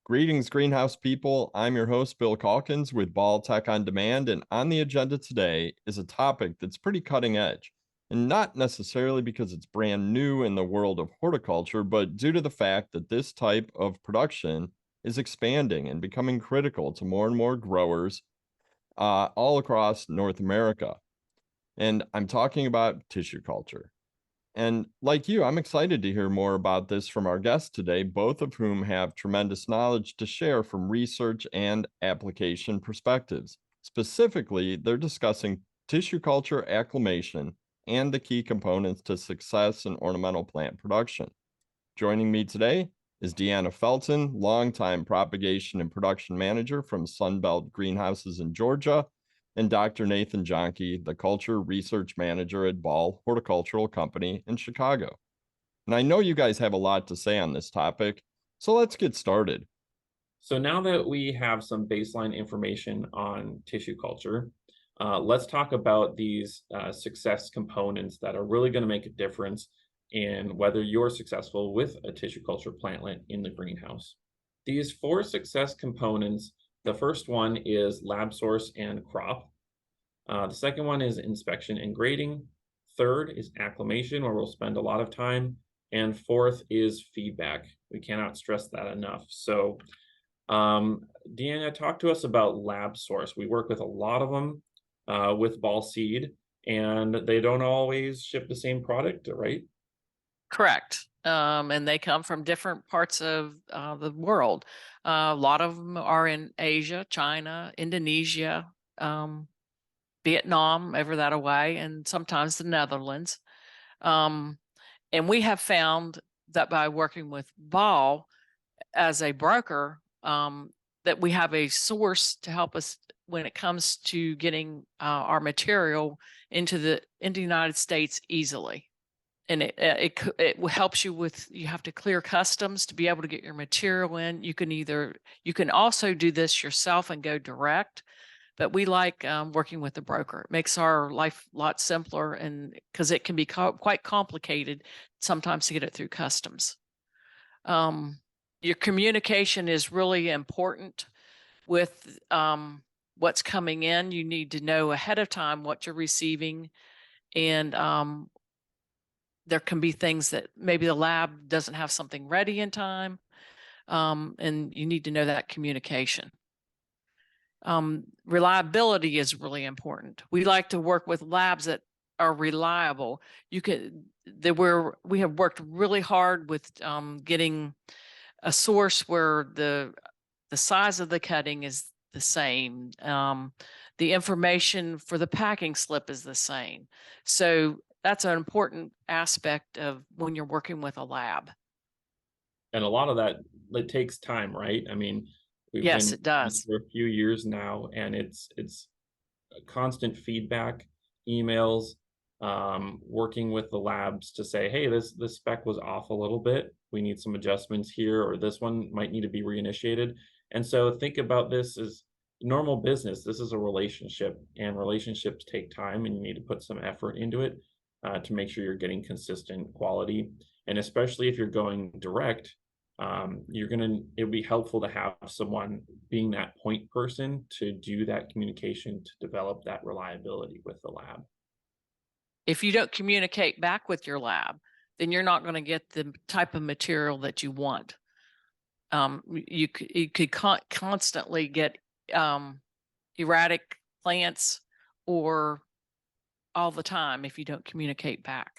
Greetings, greenhouse people. I'm your host, Bill Calkins with Ball Tech on Demand. And on the agenda today is a topic that's pretty cutting edge. And not necessarily because it's brand new in the world of horticulture, but due to the fact that this type of production is expanding and becoming critical to more and more growers all across North America. And I'm talking about tissue culture. And like you, I'm excited to hear more about this from our guests today, both of whom have tremendous knowledge to share from research and application perspectives. Specifically, they're discussing tissue culture acclimation and the key components to success in ornamental plant production. Joining me today is Deanna Felton, longtime propagation and production manager from Sunbelt Greenhouses in Georgia, and Dr. Nathan Johnke, the culture research manager at Ball Horticultural Company in Chicago. And I know you guys have a lot to say on this topic, so let's get started. So now that we have some baseline information on tissue culture, let's talk about these success components that are really going to make a difference in whether you're successful with a tissue culture plantlet in the greenhouse. These four success components, the first one is lab source and crop. The second one is inspection and grading. Third is acclimation, where we'll spend a lot of time. And fourth is feedback. We cannot stress that enough. So Deanna, talk to us about lab source. We work with a lot of them with ball seed, and they don't always ship the same product, right? Correct. And they come from different parts of the world. A lot of them are in Asia, China, Indonesia, Vietnam, ever that away, and sometimes the Netherlands. And we have found that by working with Ball as a broker, that we have a source to help us when it comes to getting our material into the United States easily. And it helps you with, you have to clear customs to be able to get your material in. You can also do this yourself and go direct, but we like working with the broker. It makes our life a lot simpler, and because it can be quite complicated sometimes to get it through customs. Your communication is really important with what's coming in. You need to know ahead of time what you're receiving, and there can be things that maybe the lab doesn't have something ready in time, and you need to know that communication. Reliability is really important. We like to work with labs that are reliable. We have worked really hard with getting a source where the size of the cutting is the same. The information for the packing slip is the same. So that's an important aspect of when you're working with a lab. And a lot of that, it takes time, right? I mean, Yes, it does. For a few years now, and it's constant feedback, emails, working with the labs to say, hey, this spec was off a little bit. We need some adjustments here, or this one might need to be reinitiated. And so think about this as normal business. This is a relationship, and relationships take time, and you need to put some effort into it to make sure you're getting consistent quality. And especially if you're going direct, it'll be helpful to have someone being that point person to do that communication, to develop that reliability with the lab. If you don't communicate back with your lab, then you're not going to get the type of material that you want. You could constantly get erratic plants or all the time if you don't communicate back.